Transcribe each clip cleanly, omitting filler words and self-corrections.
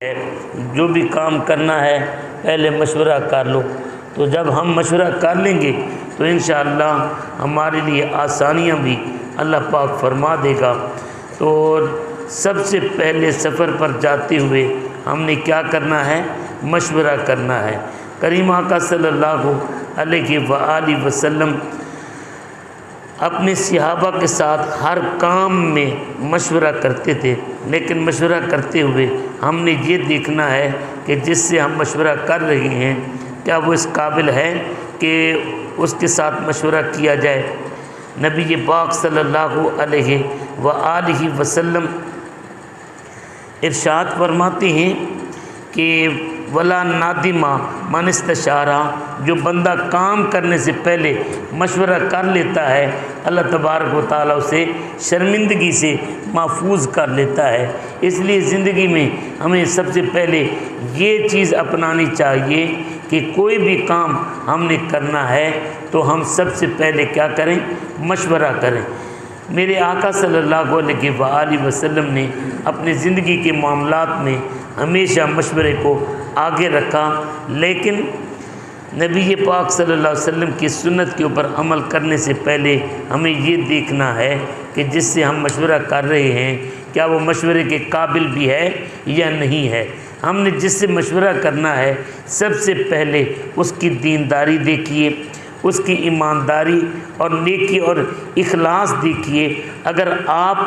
जो भी काम करना है पहले मशवरा कर लो। तो जब हम मशवरा कर लेंगे तो इंशाअल्लाह हमारे लिए आसानियाँ भी अल्लाह पाक फरमा देगा। तो सबसे पहले सफ़र पर जाते हुए हमने क्या करना है? मशवरा करना है। करीम आका सल्लल्लाहु अलैहि वसल्लम अपने सहाबा के साथ हर काम में मशवरा करते थे, लेकिन मशवरा करते हुए हमने ये देखना है कि जिससे हम मशवरा कर रहे हैं क्या वो इस काबिल है कि उसके साथ मशवरा किया जाए। नबी पाक सल्लल्लाहु अलैहि वसल्लम इरशाद फरमाते हैं कि वला नादिमा मन इस्तशारा, जो बंदा काम करने से पहले मशवरा कर लेता है अल्लाह तबारक व तआला उसे शर्मिंदगी से महफूज कर लेता है। इसलिए ज़िंदगी में हमें सबसे पहले ये चीज़ अपनानी चाहिए कि कोई भी काम हमने करना है तो हम सबसे पहले क्या करें? मशवरा करें। मेरे आका सल्लल्लाहु अलैहि वसल्लम ने अपनी ज़िंदगी के मामलात में हमेशा मशवरे को आगे रखा, लेकिन नबी पाक सल्लल्लाहु अलैहि वसल्लम की सुन्नत के ऊपर अमल करने से पहले हमें ये देखना है कि जिससे हम मशवरा कर रहे हैं क्या वो मशवरे के काबिल भी है या नहीं है। हमने जिससे मशवरा करना है सबसे पहले उसकी दीनदारी देखिए, उसकी ईमानदारी और नेकी और इखलास देखिए। अगर आप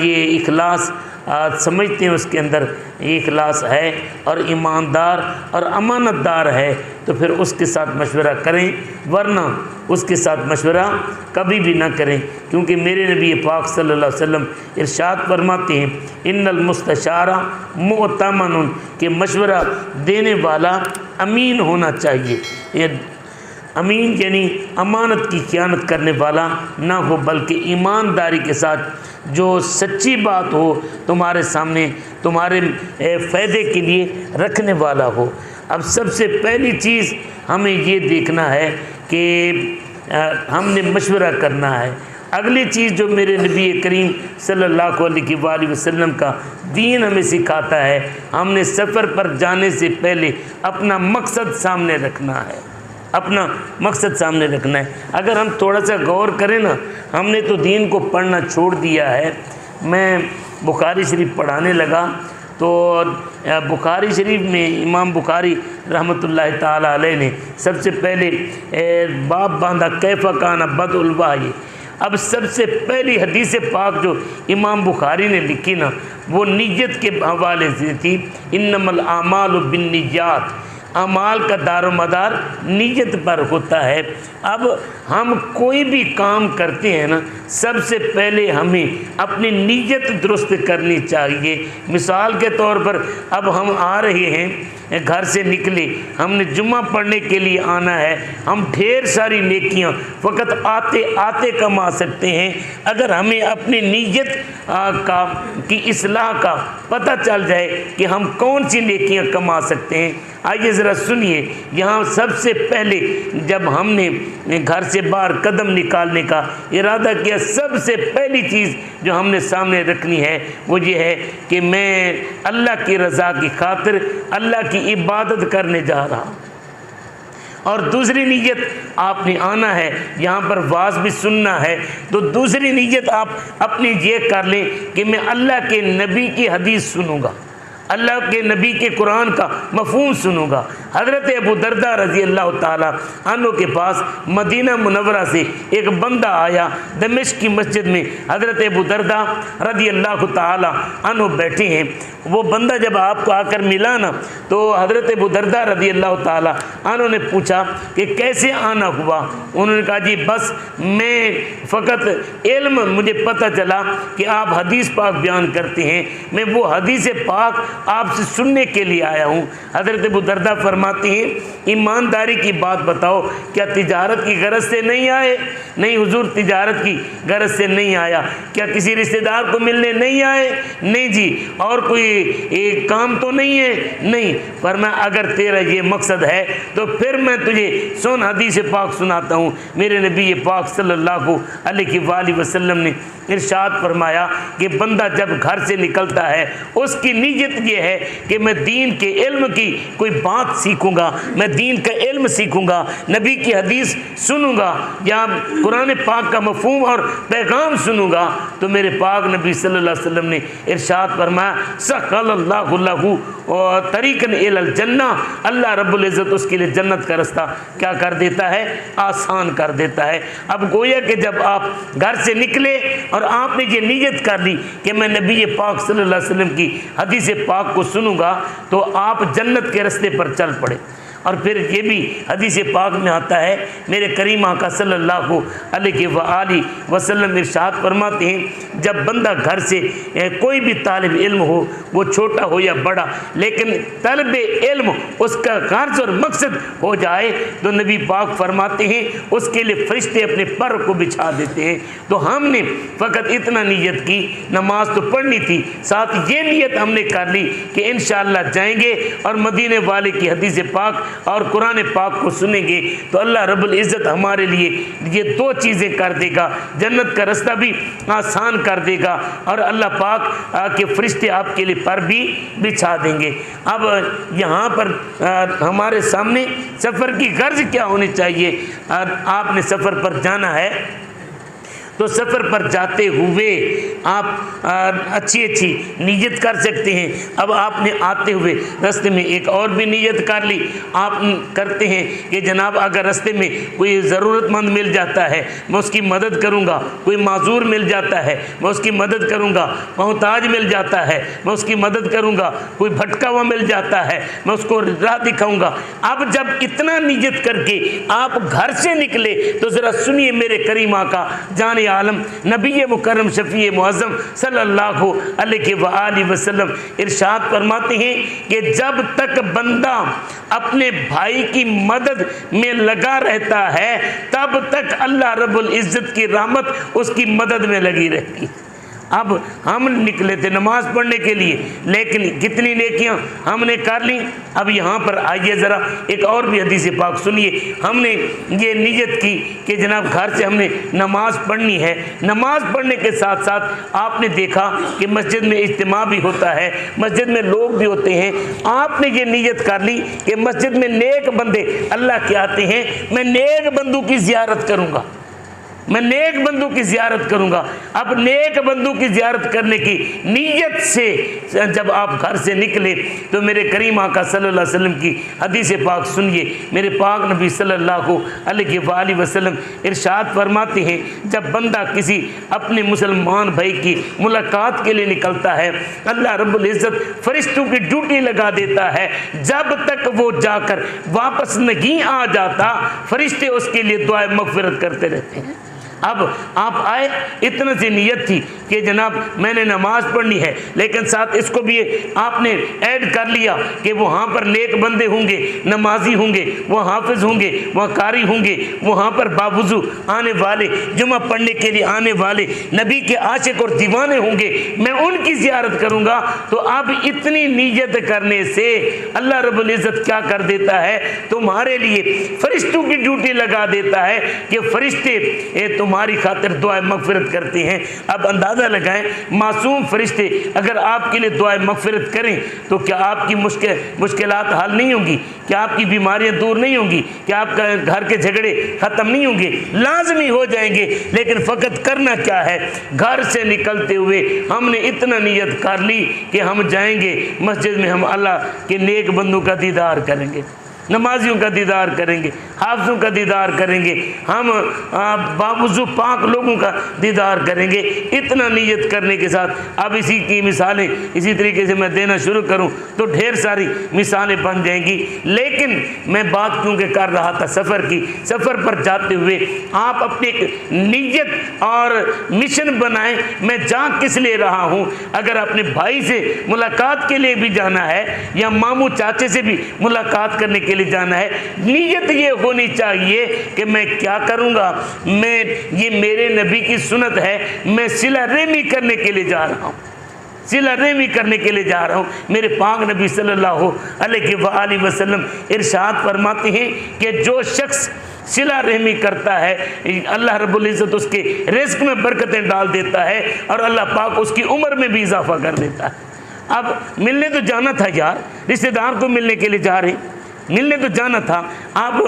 ये इखलास समझते हैं उसके अंदर ये इखलास है और ईमानदार और अमानतदार है तो फिर उसके साथ मशवरा करें, वरना उसके साथ मशवरा कभी भी ना करें। क्योंकि मेरे नबी पाक सल्लल्लाहु अलैहि वसल्लम इरशाद फरमाते हैं इन्नल मुस्तशारा मुअतमनुन, कि मशवरा देने वाला अमीन होना चाहिए। ये अमीन यानी अमानत की ख़यानत करने वाला ना हो, बल्कि ईमानदारी के साथ जो सच्ची बात हो तुम्हारे सामने तुम्हारे फ़ायदे के लिए रखने वाला हो। अब सबसे पहली चीज़ हमें ये देखना है कि हमने मशवरा करना है। अगली चीज़ जो मेरे नबी करीम सल्लल्लाहु अलैहि वसल्लम का दीन हमें सिखाता है, हमने सफ़र पर जाने से पहले अपना मकसद सामने रखना है, अपना मकसद सामने रखना है। अगर हम थोड़ा सा गौर करें ना, हमने तो दीन को पढ़ना छोड़ दिया है। मैं बुखारी शरीफ पढ़ाने लगा तो बुखारी शरीफ में इमाम बुखारी रहमतुल्लाह ताला अलैह ने सबसे पहले बाब बांधा कैफ़ा काना बदउल वही। अब सबसे पहली हदीस पाक जो इमाम बुखारी ने लिखी ना, वो नीयत के हवाले से थी। इन्नमल आमालु बिन्नियात, अमाल का दारोमदार नीयत पर होता है। अब हम कोई भी काम करते हैं ना, सबसे पहले हमें अपनी नीयत दुरुस्त करनी चाहिए। मिसाल के तौर पर अब हम आ रहे हैं, घर से निकले, हमने जुम्मा पढ़ने के लिए आना है, हम ढेर सारी नेकियां फ़कत आते आते कमा सकते हैं। अगर हमें अपनी नीयत की इस्लाह का पता चल जाए कि हम कौन सी नेकियां कमा सकते हैं। आइए ज़रा सुनिए, यहाँ सबसे पहले जब हमने घर से बाहर कदम निकालने का इरादा किया, सबसे पहली चीज़ जो हमने सामने रखनी है वो ये है कि मैं अल्लाह की रज़ा की खातिर अल्लाह की इबादत करने जा रहा हूँ। और दूसरी नीयत आपने आना है, यहाँ पर वाज भी सुनना है, तो दूसरी नीयत आप अपनी ये कर लें कि मैं अल्लाह के नबी की हदीस सुनूँगा, अल्लाह के नबी के कुरान का मफ़हूम सुनूँगा। हज़रत अबू दरदा रज़ी अल्लाह ताला अन्हु के पास मदीना मुनव्वरा से एक बंदा आया। दमिश्क की मस्जिद में हज़रत अबू दरदा रज़ी अल्लाह ताला अन्हु बैठे हैं। वो बंदा जब आपको आकर मिला ना, तो हज़रत अबू दरदा रज़ी अल्लाह ताला अन्हु ने पूछा कि कैसे आना हुआ। उन्होंने कहा जी बस मैं फ़कत इल्म मुझे पता चला कि आप हदीस पाक बयान करते हैं, मैं वो हदीस पाक आपसे सुनने के लिए आया हूँ। हज़रत अबू दरदा फरमाते हैं ईमानदारी की बात बताओ, क्या तिजारत की गरज से नहीं आए? नहीं हुजूर, तिजारत की गरज से नहीं आया। क्या किसी रिश्तेदार को मिलने नहीं आए? नहीं जी। और कोई एक काम तो नहीं है? नहीं। फरमाया अगर तेरा ये मकसद है तो फिर मैं तुझे सुन हदीस पाक सुनाता हूँ। मेरे नबी पाक सल्लल्लाहु अलैहि वसल्लम ने इरशाद फरमाया कि बंदा जब घर से निकलता है उसकी नीयत ये है कि मैं दीन के इल्म की कोई बात सीखूंगा, मैं दीन का इल्म सीखूंगा, नबी की हदीस सुनूंगा या कुरान पाक का मफहूम और पैगाम सुनूंगा। तो मेरे पाक नबी सल्लल्लाहु अलैहि वसल्लम ने इरशाद फरमाया सक़लल्लाहु लहू तरीक़न इलल जन्ना, अल्लाह रब्बुल इज़्ज़त उसके लिए जन्नत का रास्ता क्या कर देता है, आसान कर देता है। अब गोया कि जब आप घर से निकले और आपने ये नीयत कर ली कि मैं नबी पाक सल्लल्लाहु अलैहि वसल्लम की हदीस पाक को सुनूंगा, तो आप जन्नत के रास्ते पर चल पड़े। और फिर ये भी हदीस पाक में आता है, मेरे करीम आका सल्लल्लाहु अलैहि वसल्लम इरशाद फरमाते हैं, जब बंदा घर से कोई भी तालिब इल्म हो, वो छोटा हो या बड़ा, लेकिन तलब इल्म उसका गर्ज और मकसद हो जाए, तो नबी पाक फरमाते हैं उसके लिए फरिश्ते अपने पर को बिछा देते हैं। तो हमने फ़कत इतना नीयत की, नमाज तो पढ़नी थी, साथ ये नीयत हमने कर ली कि इंशाअल्लाह जाएंगे और मदीने वाले की हदीस पाक और कुरान पाक को सुनेंगे, तो अल्लाह रब्बुल इज़्ज़त हमारे लिए ये दो चीज़ें कर देगा, जन्नत का रास्ता भी आसान कर देगा और अल्लाह पाक के फरिश्ते आपके लिए पर भी बिछा देंगे। अब यहाँ पर हमारे सामने सफ़र की गर्ज क्या होनी चाहिए। आपने सफ़र पर जाना है तो सफ़र पर जाते हुए आप अच्छी अच्छी नीयत कर सकते हैं। अब आपने आते हुए रास्ते में एक और भी नीयत कर ली, आप करते हैं कि जनाब अगर रास्ते में कोई ज़रूरतमंद मिल जाता है मैं उसकी मदद करूँगा, कोई माजूर मिल जाता है मैं उसकी मदद करूँगा, मोहताज मिल जाता है मैं उसकी मदद करूँगा, कोई भटका हुआ मिल जाता है मैं उसको राह दिखाऊँगा। अब जब इतना नीयत करके आप घर से निकले तो ज़रा सुनिए मेरे करीम आका जाने आलम नबी मुकर्रम शफ़ी मुअज़्ज़म सल्लल्लाहु अलैहि वसल्लम इरशाद फरमाते हैं कि जब तक बंदा अपने भाई की मदद में लगा रहता है तब तक अल्लाह रब्बुल इज़्ज़त की रहमत उसकी मदद में लगी रहती है। अब हम निकले थे नमाज़ पढ़ने के लिए, लेकिन कितनी नेकियां हमने कर ली। अब यहाँ पर आइए ज़रा एक और भी हदीस पाक सुनिए। हमने ये नीयत की कि जनाब घर से हमने नमाज़ पढ़नी है, नमाज़ पढ़ने के साथ साथ आपने देखा कि मस्जिद में इज्तिमा भी होता है, मस्जिद में लोग भी होते हैं। आपने ये नीयत कर ली कि मस्जिद में नेक बंदे अल्लाह के आते हैं, मैं नेक बंदों की ज़ियारत करूँगा, मैं नेक बंदों की ज़ियारत करूँगा। अब नेक बंदों की ज़ियारत करने की नीयत से जब आप घर से निकले तो मेरे करीम आका सल्लल्लाहु अलैहि वसल्लम की हदीस पाक सुनिए। मेरे पाक नबी सल्लल्लाहु अलैहि वसल्लम इरशाद फरमाते हैं, जब बंदा किसी अपने मुसलमान भाई की मुलाकात के लिए निकलता है अल्लाह रब्बुल इज़्ज़त फरिश्तों की ड्यूटी लगा देता है, जब तक वो जाकर वापस नहीं आ जाता फरिश्ते उसके लिए दुआ मग़फ़िरत करते रहते हैं। अब आप आए, इतना सी नीयत थी कि जनाब मैंने नमाज़ पढ़नी है, लेकिन साथ इसको भी आपने ऐड कर लिया कि वहाँ पर नेक बंदे होंगे, नमाजी होंगे, वह हाफिज़ होंगे, वह कारी होंगे, वहाँ पर बावुज़ू आने वाले, जुमा पढ़ने के लिए आने वाले नबी के आशिक और दीवाने होंगे, मैं उनकी ज़ियारत करूँगा। तो अब इतनी नीयत करने से अल्लाह रब्बुल इज़्ज़त क्या कर देता है, तुम्हारे लिए फरिश्तों की ड्यूटी लगा देता है कि फरिश्ते तुम्हारी खातिर दुआ मग़फ़िरत करते हैं। अब अंदाज़ा लगाएं, मासूम फरिश्ते अगर आपके लिए दुआ मग़फ़िरत करें तो क्या आपकी मुश्किलात हल नहीं होंगी, क्या आपकी बीमारियां दूर नहीं होंगी, क्या आपका घर के झगड़े ख़त्म नहीं होंगे, लाजमी हो जाएंगे। लेकिन फ़कत करना क्या है, घर से निकलते हुए हमने इतना नीयत कर ली कि हम जाएंगे मस्जिद में, हम अल्लाह के नेक बंदों का दीदार करेंगे, नमाजियों का दीदार करेंगे, हाफ़िज़ों का दीदार करेंगे, हम बावुज़ू पाक लोगों का दीदार करेंगे। इतना नीयत करने के साथ अब इसी की मिसालें इसी तरीके से मैं देना शुरू करूं तो ढेर सारी मिसालें बन जाएंगी। लेकिन मैं बात क्योंकि कर रहा था सफ़र की, सफ़र पर जाते हुए आप अपनी एक नीयत और मिशन बनाएं, मैं जा किस लिए रहा हूँ। अगर अपने भाई से मुलाकात के लिए भी जाना है या मामू चाचे से भी मुलाकात करने के लिए जाना है, नीयत ये होनी चाहिए कि मैं क्या करूँगा, मैं ये मेरे नबी की सुन्नत है, मैं सिला रहमी करने के लिए जा रहा हूँ, सिला रहमी करने के लिए जा रहा हूँ। मेरे पाक नबी सल्लल्लाहु अलैहि वसल्लम इरशाद फरमाते हैं कि जो शख्स सिला रहमी करता है, अल्लाह रब्बुल इज़्ज़त उसके रिज़्क़ में बरकतें डाल देता है और अल्लाह पाक उसकी उम्र में भी इजाफा कर देता है। अब मिलने तो जाना था यार, रिश्तेदार को मिलने के लिए जा रहे हैं, मिलने तो जाना था। आप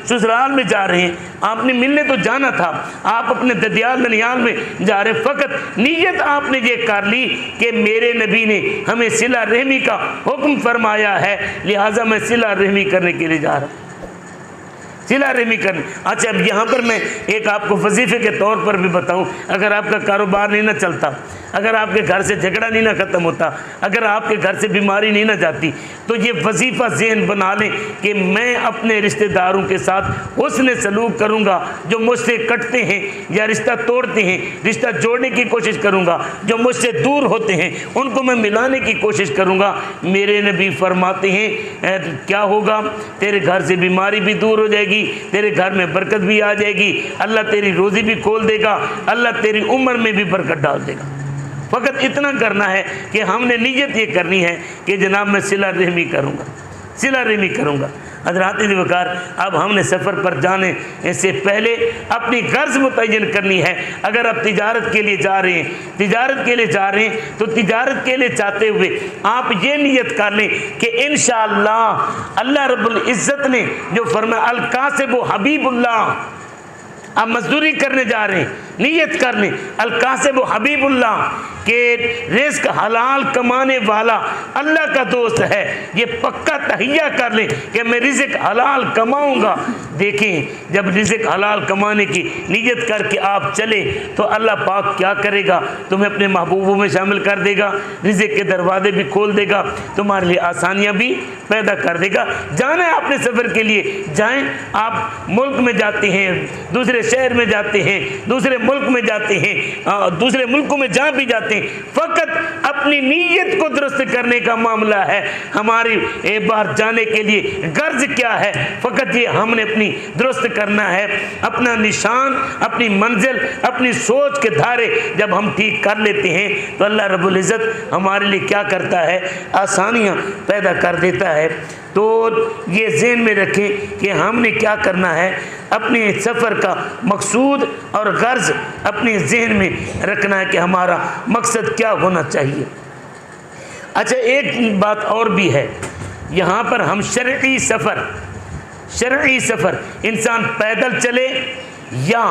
ससुराल में जा रहे हैं, आपने मिलने तो जाना था, आप अपने ददियाल ननियाल में जा रहे हैं। फ़कत नीयत आपने ये कर ली कि मेरे नबी ने हमें सिला रहमी का हुक्म फरमाया है, लिहाजा मैं सिला रहमी करने के लिए जा रहा हूँ, सिला रहमी करने। अच्छा, अब यहाँ पर मैं एक आपको वजीफ़े के तौर पर भी बताऊँ, अगर आपका कारोबार नहीं ना चलता, अगर आपके घर से झगड़ा नहीं ना ख़त्म होता, अगर आपके घर से बीमारी नहीं ना जाती, तो ये वजीफ़ा ज़हन बना लें कि मैं अपने रिश्तेदारों के साथ उसने सलूक करूँगा जो मुझसे कटते हैं या रिश्ता तोड़ते हैं, रिश्ता जोड़ने की कोशिश करूँगा। जो मुझसे दूर होते हैं उनको मैं मिलाने की कोशिश करूँगा। मेरे नबी फरमाते हैं क्या होगा, तेरे घर से बीमारी भी दूर हो जाएगी, तेरे घर में बरकत भी आ जाएगी, अल्लाह तेरी रोज़ी भी खोल देगा, अल्लाह तेरी उम्र में भी बरकत डाल देगा। फ़कत इतना करना है कि हमने नीयत ये करनी है कि जनाब मैं सिला रहमी करूँगा, सिला रहमी करूँगा। हज़रात वक़ार, अब हमने सफ़र पर जाने से पहले अपनी गर्ज़ मुतय्यन करनी है। अगर आप तिजारत के लिए जा रहे हैं, तिजारत के लिए जा रहे हैं, तो तिजारत के लिए जाते हुए आप ये नीयत कर लें कि इंशाअल्लाह अल्लाह रब्बुल इज़्ज़त ने जो फरमाया अल कासिब हबीबुल्लाह, आप मजदूरी करने जा रहे हैं, नीयत कर लें अल कासिब हबीबुल्लाह के रिज़्क़ हलाल कमाने वाला अल्लाह का दोस्त है। ये पक्का तहिया कर लें कि मैं रिज़्क़ हलाल कमाऊंगा। देखें, जब रिज़्क़ हलाल कमाने की नीयत करके आप चले तो अल्लाह पाक क्या करेगा, तुम्हें अपने महबूबों में शामिल कर देगा, रिज़्क़ के दरवाजे भी खोल देगा, तुम्हारे लिए आसानियाँ भी पैदा कर देगा। जाना है अपने सफ़र के लिए जाएँ, आप मुल्क में जाते हैं, दूसरे शहर में जाते हैं, दूसरे मुल्क में जाते हैं, दूसरे मुल्कों में जहाँ भी जाते हैं, फ़कत अपनी नीयत को दुरुस्त करने का मामला है। हमारी एक बार जाने के लिए गर्ज क्या है, फ़कत ये हमने अपनी दुरुस्त करना है। अपना निशान, अपनी मंजिल, अपनी सोच के धारे जब हम ठीक कर लेते हैं तो अल्लाह रब्बुल इज़्ज़त हमारे लिए क्या करता है, आसानियाँ पैदा कर देता है। तो ये ज़हन में रखें कि हमने क्या करना है, अपने सफ़र का मकसूद और गर्ज अपने ज़हन में रखना है कि हमारा मकसद क्या होना चाहिए। अच्छा, एक बात और भी है, यहाँ पर हम शरई सफ़र इंसान पैदल चले या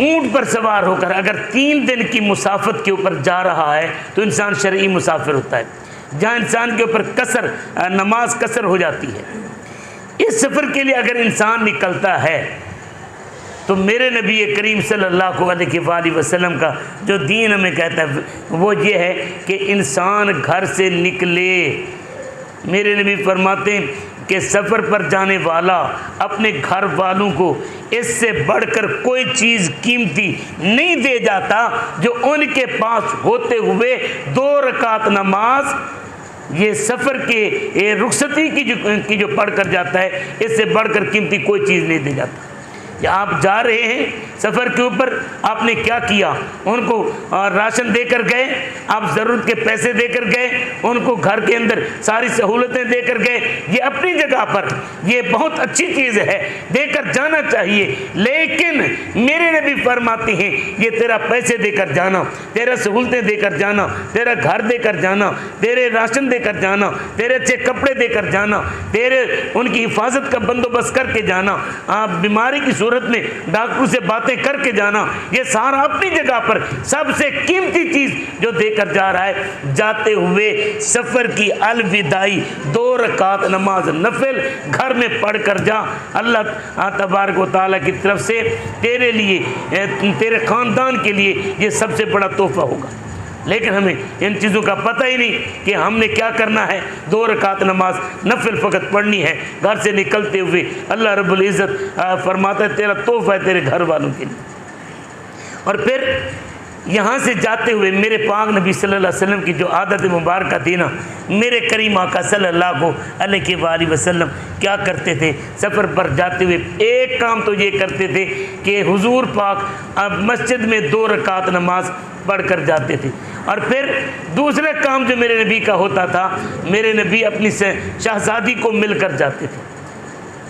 ऊँट पर सवार होकर, अगर 3 दिन की मुसाफत के ऊपर जा रहा है तो इंसान शरई मुसाफिर होता है, जहाँ इंसान के ऊपर कसर, नमाज कसर हो जाती है। इस सफ़र के लिए अगर इंसान निकलता है तो मेरे नबी करीम सल्लल्लाहु अलैहि वसल्लम का जो दीन हमें कहता है वो ये है कि इंसान घर से निकले। मेरे नबी फरमाते हैं कि सफ़र पर जाने वाला अपने घर वालों को इससे बढ़कर कोई चीज़ कीमती नहीं दे जाता जो उनके पास होते हुए 2 रकात नमाज ये सफ़र के रुखसती की जो पढ़ कर जाता है, इससे बढ़कर कीमती कोई चीज़ नहीं दे जाता। या आप जा रहे हैं सफ़र के ऊपर, आपने क्या किया, उनको राशन देकर गए, आप ज़रूरत के पैसे देकर गए, उनको घर के अंदर सारी सहूलतें देकर गए, ये अपनी जगह पर ये बहुत अच्छी चीज़ है, देकर जाना चाहिए। लेकिन मेरे नबी फरमाते हैं ये तेरा पैसे देकर जाना, तेरा सहूलतें देकर जाना, तेरा घर देकर जाना, तेरे राशन देकर जाना, तेरे अच्छे कपड़े देकर जाना, तेरे उनकी हिफाजत का बंदोबस्त करके जाना, आप बीमारी की सूरत में डॉक्टरों से बातें करके जाना, ये सारा अपनी जगह पर सबसे कीमती चीज़ जो देकर जा रहा है। जाते हुए सफ़र की अलविदाई 2 रकात नमाज नफिल घर में पढ़ कर जा, अल्लाह तबारक व तआला की तरफ से तेरे लिए, तेरे ख़ानदान के लिए ये सबसे बड़ा तोहफ़ा होगा। लेकिन हमें इन चीज़ों का पता ही नहीं कि हमने क्या करना है। 2 रकात नमाज नफिल फ़कत पढ़नी है घर से निकलते हुए। अल्लाह रब्बुल इज़्ज़त फरमाता है तेरा तोहफ़ा है तेरे घर वालों के लिए। और फिर यहाँ से जाते हुए मेरे पाक नबी सल्लल्लाहु अलैहि वसल्लम की जो आदत मुबारक थी ना, मेरे करीम आका सल्लल्लाहु अलैहि वसल्लम क्या करते थे, सफ़र पर जाते हुए एक काम तो ये करते थे कि हुजूर पाक अब मस्जिद में 2 रकात नमाज पढ़ कर जाते थे। और फिर दूसरा काम जो मेरे नबी का होता था, मेरे नबी अपनी शहज़ादी को मिल कर जाते थे।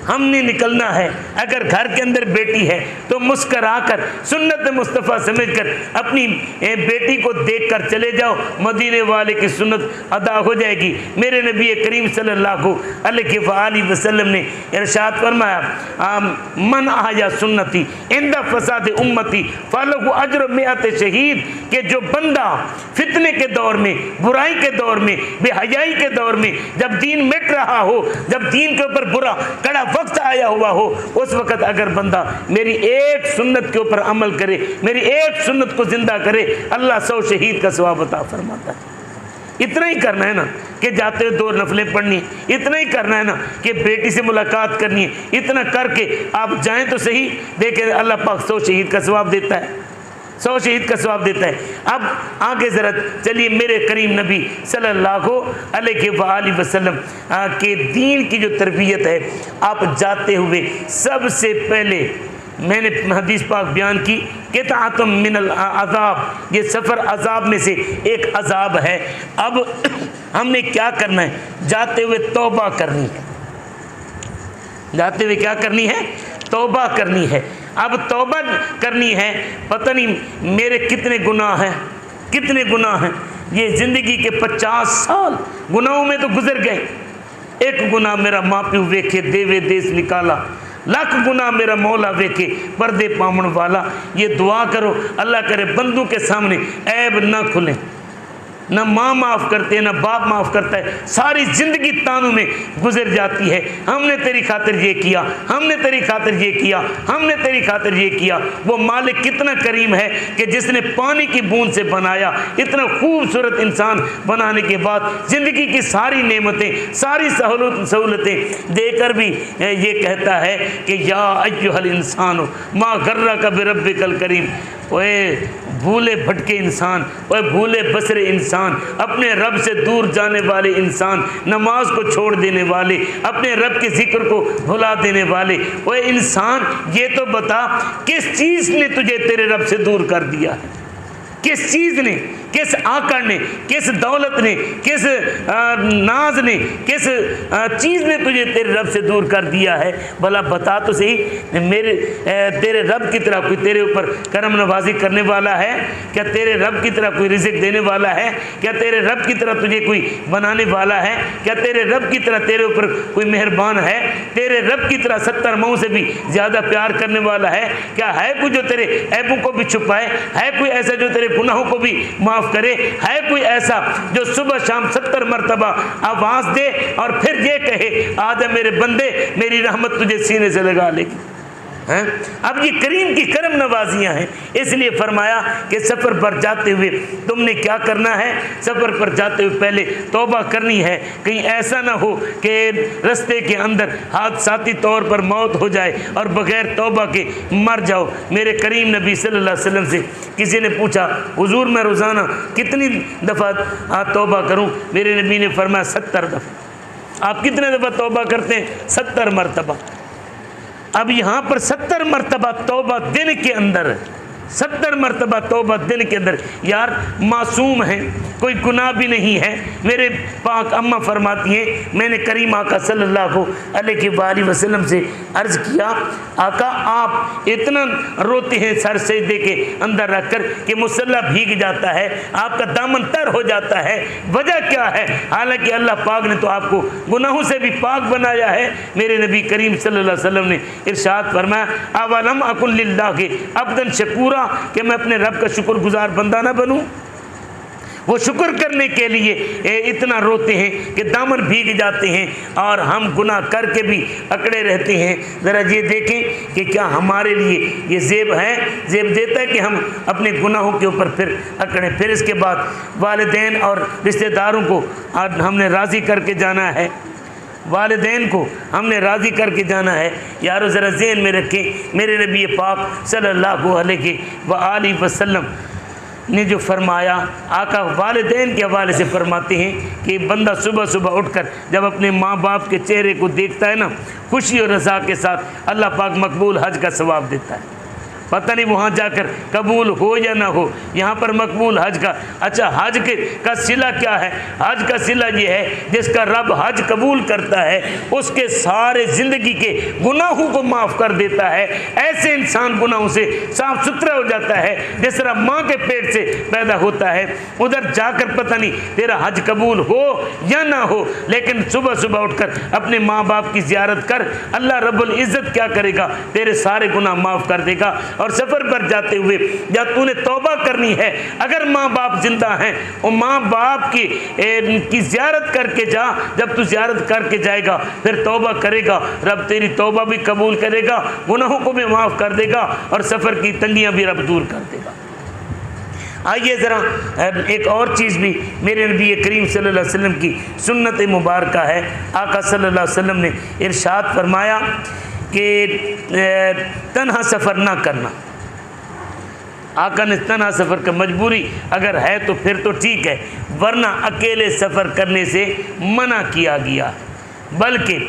हमने निकलना है। अगर घर के अंदर बेटी है तो मुस्कराकर सुन्नत मुस्तफ़ा समझकर अपनी बेटी को देखकर चले जाओ, मदीने वाले की सुन्नत अदा हो जाएगी। मेरे नबी करीम सल्लल्लाहु अलैहि वसल्लम ने इरशाद फरमाया, मन आया सुन्नती इंदा फसाद उम्मती फलहु अज्र मिअत शहीद, के जो बंदा फितने के दौर में, बुराई के दौर में, बेहयाई के दौर में, जब दीन मिट रहा हो, जब दीन के ऊपर बुरा कड़ा वक्त आया हुआ हो, उस वक्त अगर बंदा मेरी एक सुन्नत के ऊपर अमल करे, मेरी एक सुन्नत को जिंदा करे, अल्लाह 100 शहीद का सवाब अता फरमाता है। इतना ही करना है ना कि जाते हुए 2 नफलें पढ़नी है, इतना ही करना है ना कि बेटी से मुलाकात करनी है, इतना करके आप जाएं तो सही, देखें अल्लाह पाक 100 शहीद का सवाब देता है, 100 शहीद का सवाब देता है। अब आगे ज़रा चलिए, मेरे करीम नबी सल्लल्लाहु अलैहि वसल्लम के दीन की जो तरबियत है, आप जाते हुए सबसे पहले मैंने हदीस पाक बयान की कि तातम मिनल अज़ाब, ये सफ़र अज़ाब में से एक अज़ाब है। अब हमने क्या करना है, जाते हुए तौबा करनी है। जाते हुए क्या करनी है, तौबा करनी है। अब तौबा करनी है, पता नहीं मेरे कितने गुनाह हैं, कितने गुनाह हैं। ये ज़िंदगी के 50 साल गुनाहों में तो गुजर गए। एक गुनाह मेरा मापियो वेखे देवे देश निकाला, लाख गुना मेरा मौला वेखे पर्दे पामण वाला। ये दुआ करो, अल्लाह करे बंदों के सामने ऐब ना खुले, न माँ माफ़ करते हैं, न बाप माफ़ करता है, सारी ज़िंदगी तानों में गुजर जाती है। हमने तेरी खातिर ये किया, हमने तेरी खातिर ये किया, हमने तेरी खातिर ये किया। वो मालिक कितना करीम है कि जिसने पानी की बूंद से बनाया, इतना खूबसूरत इंसान बनाने के बाद ज़िंदगी की सारी नेमतें, सारी सहूलतें देकर भी ये कहता है कि या अय्युहल इंसान मा गर्रका बिरब्बिकल करीम। ओए भूले भटके इंसान, ओए भूले बसरे इंसान, अपने रब से दूर जाने वाले इंसान, नमाज को छोड़ देने वाले, अपने रब के जिक्र को भुला देने वाले, ओए इंसान ये तो बता किस चीज़ ने तुझे तेरे रब से दूर कर दिया है? किस चीज़ ने, किस आकड़ ने, किस दौलत ने, किस नाज ने, किस चीज़ ने तुझे तेरे रब से दूर कर दिया है? भला बता तो सही। मेरे तेरे रब की तरह कोई तेरे ऊपर करम नवाजी करने वाला है क्या? तेरे रब की तरह कोई रिज़्क़ देने वाला है क्या? तेरे रब की तरह तुझे कोई बनाने वाला है क्या? तेरे रब की तरह तेरे ऊपर कोई मेहरबान है? तेरे रब की तरह 70 माओं से भी ज़्यादा प्यार करने वाला है क्या? है कोई जो तेरे ऐबों को भी छुपाए? है कोई ऐसा जो तेरे गुनाहों को भी माफ़ करे? है कोई ऐसा जो सुबह शाम 70 मरतबा आवाज़ दे और फिर ये कहे आदम मेरे बंदे मेरी रहमत तुझे सीने से लगा लेगी? हैं? अब ये करीम की करम नवाजियाँ हैं। इसलिए फरमाया कि सफ़र पर जाते हुए तुमने क्या करना है? सफ़र पर जाते हुए पहले तौबा करनी है, कहीं ऐसा ना हो कि रास्ते के अंदर हादसाती तौर पर मौत हो जाए और बग़ैर तौबा के मर जाओ। मेरे करीम नबी सल्लल्लाहु अलैहि वसल्लम से किसी ने पूछा, हुजूर मैं रोज़ाना कितनी दफ़ा तौबा करूँ? मेरे नबी ने फरमाया 70 दफ़ा। आप कितने दफ़ा तौबा करते हैं? 70 मरतबा। अब यहाँ पर 70 मरतबा तौबा दिन के अंदर, 70 मरतबा तौबा दिन के अंदर। यार मासूम है, कोई गुनाह भी नहीं है। मेरे पाक अम्मा फरमाती हैं, मैंने करीम आका सल्लल्लाहु अलैहि वसल्लम से अर्ज़ किया, आका आप इतना रोते हैं सर सजदे के अंदर रख कर कि मुसल्ला भीग जाता है, आपका दामन तर हो जाता है, वजह क्या है? हालांकि अल्लाह पाक ने तो आपको गुनाहों से भी पाक बनाया है। मेरे नबी करीम सल्लल्लाहु अलैहि वसल्लम ने इरशाद फरमाया, अवलम अकुल लिल्लाहि अब्दन शकूरा, कि मैं अपने रब का शुक्रगुजार बंदा ना बनूं? वो शुक्र करने के लिए इतना रोते हैं कि दामन भीग जाते हैं और हम गुनाह करके भी अकड़े रहते हैं। ज़रा ये देखें कि क्या हमारे लिए ये ज़ेब है, ज़ेब देता है कि हम अपने गुनाहों के ऊपर फिर अकड़ें। फिर इसके बाद वालिदैन और रिश्तेदारों को हमने राज़ी करके जाना है, वालिदैन को हमने राज़ी करके जाना है। यारो ज़रा ज़हन में रखें, मेरे नबी पाक सल्लल्लाहु अलैहि वसल्लम ने जो फरमाया, आका वालिदैन के हवाले से फरमाते हैं कि बंदा सुबह सुबह उठकर जब अपने माँ बाप के चेहरे को देखता है ना, खुशी और रज़ा के साथ अल्लाह पाक मकबूल हज का सवाब देता है। पता नहीं वहाँ जाकर कबूल हो या ना हो। यहाँ पर मकबूल हज का, अच्छा हज का सिला क्या है? हज का सिला ये है जिसका रब हज कबूल करता है उसके सारे ज़िंदगी के गुनाहों को माफ़ कर देता है। ऐसे इंसान गुनाहों से साफ सुथरा हो जाता है जिस तरह माँ के पेट से पैदा होता है। उधर जाकर पता नहीं तेरा हज कबूल हो या ना हो, लेकिन सुबह सुबह उठकर अपने माँ बाप की ज़ियारत कर, अल्लाह रब्बुल इज़्ज़त क्या करेगा, तेरे सारे गुनाह माफ़ कर देगा। और सफ़र पर जाते हुए जब तूने तौबा करनी है, अगर माँ बाप जिंदा हैं और माँ बाप की ज़ियारत करके जा, जब तू ज़ियारत करके जाएगा फिर तौबा करेगा, रब तेरी तौबा भी कबूल करेगा, गुनाहों को भी माफ़ कर देगा और सफ़र की तंगियाँ भी रब दूर कर देगा। आइए ज़रा एक और चीज़ भी मेरे नबी करीम सल्लल्लाहु अलैहि वसल्लम की सुन्नत मुबारक है। आका सल्लल्लाहु अलैहि वसल्लम ने इरशाद फरमाया कि तन्हा सफ़र ना करना। आका ने तन्हा सफ़र का मजबूरी अगर है तो फिर तो ठीक है, वरना अकेले सफ़र करने से मना किया गया। बल्कि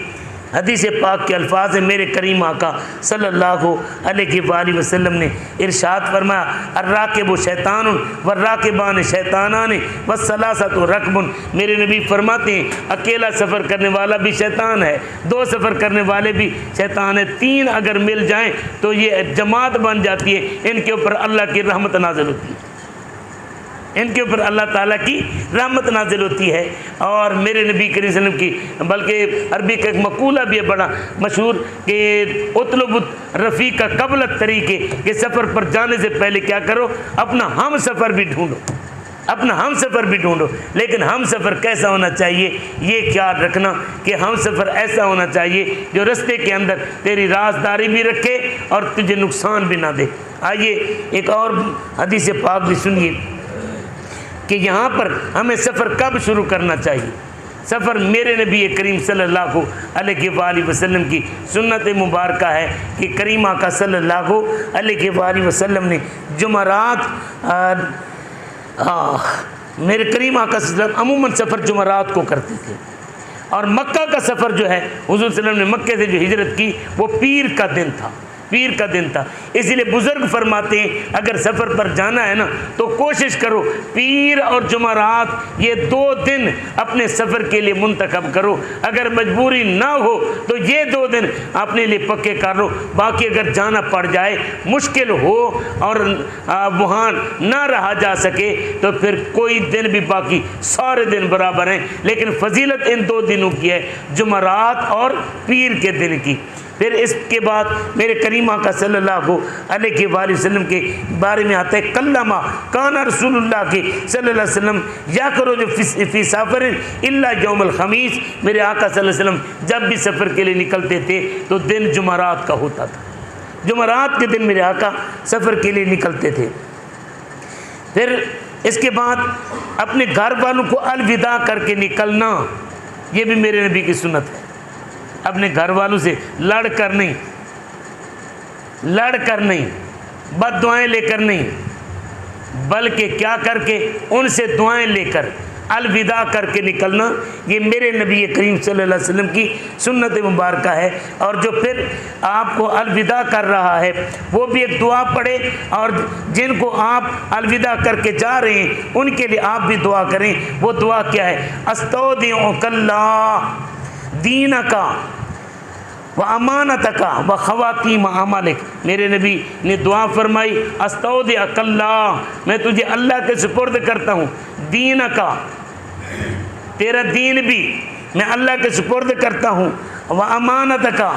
हदीस पाक के अल्फाज है, मेरे करीम आका सल्लल्लाहु अलैहि वसल्लम ने इरशाद फरमाया, अर्राकिबु शैतानुन वर्राकिबान शैतानान वस्सलासतु रकबुन। मेरे नबी फरमाते हैं अकेला सफ़र करने वाला भी शैतान है, दो सफ़र करने वाले भी शैतान है, तीन अगर मिल जाएं तो ये जमात बन जाती है। इनके ऊपर अल्लाह की रहमत नाज़िल होती है, इनके ऊपर अल्लाह ताला की रहमत नाजिल होती है। और मेरे नबी करीम सल्लल्लाहु अलैहि वसल्लम की, बल्कि अरबी का एक मकूला भी है बड़ा मशहूर कि उतलुब रफ़ीक़ क़ब्ल तरीक़े, के सफ़र पर जाने से पहले क्या करो, अपना हम सफ़र भी ढूंढो, अपना हम सफ़र भी ढूंढो। लेकिन हम सफ़र कैसा होना चाहिए, ये ख्याल रखना कि हम सफ़र ऐसा होना चाहिए जो रास्ते के अंदर तेरी राजदारी भी रखे और तुझे नुकसान भी ना दे। आइए एक और हदीस पाक भी सुनिए कि यहाँ पर हमें सफ़र कब शुरू करना चाहिए। सफ़र मेरे नबी करीम सल्लल्लाहु अलैहि वसल्लम की सुन्नत मुबारक है कि करीम आका सल्लल्लाहु अलैहि वसल्लम ने जुमरात, मेरे करीम आका सल्लल्लाहु अमूमन सफ़र जुमरात को करते थे। और मक्का का सफ़र जो है हुज़ूर सल्लल्लाहु अलैहि वसल्लम ने मक्के से जो हिजरत की वो पीर का दिन था, पीर का दिन था। इसलिए बुज़ुर्ग फरमाते हैं अगर सफ़र पर जाना है ना तो कोशिश करो पीर और जुमरात ये 2 दिन अपने सफ़र के लिए मुंतखब करो। अगर मजबूरी ना हो तो ये 2 दिन अपने लिए पक्के कर लो। बाकी अगर जाना पड़ जाए, मुश्किल हो और वहाँ ना रहा जा सके तो फिर कोई दिन भी, बाकी सारे दिन बराबर हैं। लेकिन फजीलत इन 2 दिनों की है, जुमरात और पीर के दिन की। फिर इसके बाद मेरे करीम आका सल्लल्लाहु अलैहि वसल्लम के बारे में आता है, कल्लमा काना रसूलुल्लाह के सल्लल्लाहु अलैहि वसल्लम या करो जो फी सफ़र इल्ला यौमुल खमीस। मेरे आका सल्लल्लाहु अलैहि वसल्लम जब भी सफ़र के लिए निकलते थे तो दिन जुमरात का होता था, जुमरात के दिन मेरे आका सफ़र के लिए निकलते थे। फिर इसके बाद अपने घर वालों को अलविदा करके निकलना, ये भी मेरे नबी की सुन्नत है। अपने घर वालों से लड़ कर नहीं, बद्दुआएं लेकर नहीं, बल्कि क्या करके उनसे दुआएं लेकर अलविदा करके निकलना, ये मेरे नबी करीम सल्लल्लाहु अलैहि वसल्लम की सुन्नत मुबारक है। और जो फिर आपको अलविदा कर रहा है वो भी एक दुआ पढ़े, और जिनको आप अलविदा करके जा रहे हैं उनके लिए आप भी दुआ करें। वो दुआ क्या है, अस्तौदिउकल्लाह दीनका व अमानतका व खवातीम अमलिक। मेरे नबी ने दुआ फरमाई, अस्तौदिउकल्लाह, मैं तुझे अल्लाह के सुपुर्द करता हूँ, दीनका, तेरा दीन भी मैं अल्लाह के सुपुर्द करता हूँ, व अमानतका,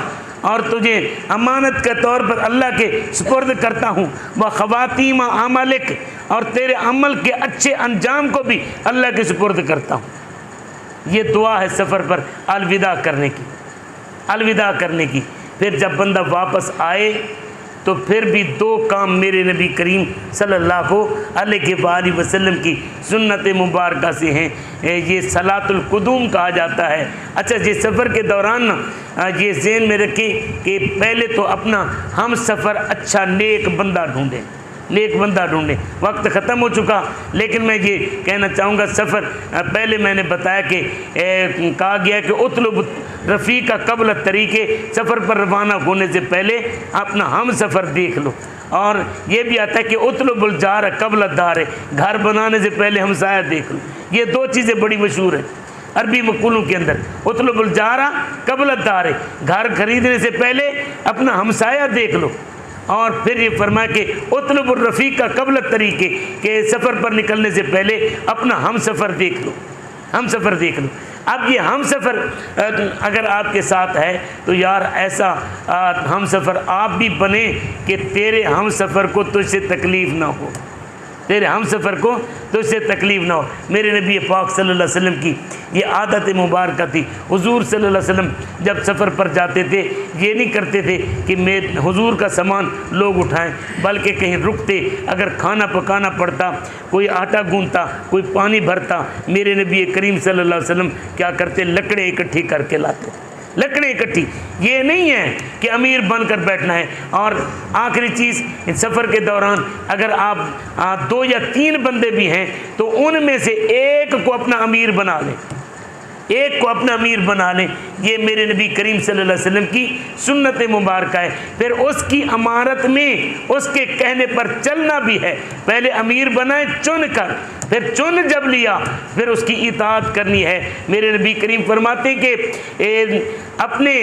और तुझे अमानत के तौर पर अल्लाह के सुपुर्द करता हूँ, व खवातीम अमलिक, और तेरे अमल के अच्छे अंजाम को भी अल्लाह के सुपुर्द करता हूँ। ये दुआ है सफ़र पर अलविदा करने की, अलविदा करने की। फिर जब बंदा वापस आए तो फिर भी 2 काम मेरे नबी करीम सल्लल्लाहु अलैहि वसल्लम की सुन्नत मुबारक से हैं। ये सलातुल कुदूम कहा जाता है। अच्छा, ये सफ़र के दौरान ना ये ज़हन में रखें कि पहले तो अपना हम सफ़र अच्छा नेक बंदा ढूँढें, नेक बंदा ढूंढें। वक्त ख़त्म हो चुका, लेकिन मैं ये कहना चाहूँगा सफ़र पहले मैंने बताया कि कहा गया कि उतलुब रफ़ीक़ क़ब्ल तरीक़े, सफ़र पर रवाना होने से पहले अपना हम सफ़र देख लो। और ये भी आता है कि उतलुबुल जार कबल दार, घर बनाने से पहले हमसाया देख लो। ये दो चीज़ें बड़ी मशहूर हैं अरबी मकूलों के अंदर, उतलुबुल जारा कबल दार, घर खरीदने से पहले अपना हमसाया देख लो। और फिर ये फरमा के उतलुबुल रफ़ीक का कबल तरीके के सफ़र पर निकलने से पहले अपना हम सफ़र देख लो, हम सफ़र देख लो। अब ये हम सफ़र अगर आपके साथ है तो यार ऐसा हम सफ़र आप भी बने कि तेरे हम सफ़र को तुझसे तकलीफ़ ना हो, तेरे हम सफ़र को तुझसे तकलीफ़ ना हो। मेरे नबी पाक सल्लल्लाहु अलैहि वसल्लम की ये आदत मुबारक थी। हुजूर सल्लल्लाहु अलैहि वसल्लम जब सफ़र पर जाते थे ये नहीं करते थे कि मैं हुजूर का सामान लोग उठाएं, बल्कि कहीं रुकते, अगर खाना पकाना पड़ता, कोई आटा गूंथता, कोई पानी भरता, मेरे नबी करीम सल्लल्लाहु अलैहि वसल्लम क्या करते, लकड़ें इकट्ठी करके लाते, लकड़ें इकट्ठी। ये नहीं है कि अमीर बनकर बैठना है। और आखिरी चीज़, सफ़र के दौरान अगर आप 2 या 3 बंदे भी हैं तो उनमें से एक को अपना अमीर बना लें, एक को अपना अमीर बना लें। ये मेरे नबी करीम सल्लल्लाहु अलैहि वसल्लम की सुन्नत मुबारक है। फिर उसकी अमारत में उसके कहने पर चलना भी है। पहले अमीर बनाए चुन कर, फिर चुन जब लिया फिर उसकी इताअत करनी है। मेरे नबी करीम फरमाते हैं कि अपने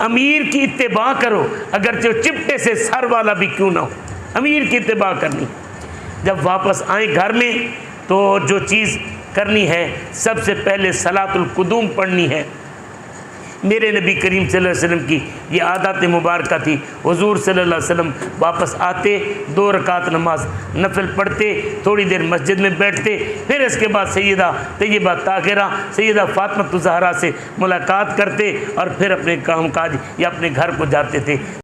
अमीर की इत्तिबा करो, अगर जो चिपटे से सर वाला भी क्यों ना हो, अमीर की इत्तिबा करनी। जब वापस आए घर में तो जो चीज़ करनी है, सबसे पहले सलातुल कुदूम पढ़नी है। मेरे नबी करीम सल्लल्लाहु अलैहि वसल्लम की ये आदत मुबारक थी। हुजूर सल्लल्लाहु अलैहि वसल्लम वापस आते, 2 रकात नमाज नफिल पढ़ते, थोड़ी देर मस्जिद में बैठते, फिर इसके बाद सैयदा तैयबा ताहिरा सैयदा फातिमा ज़हरा से मुलाकात करते और फिर अपने काम काज या अपने घर को जाते थे।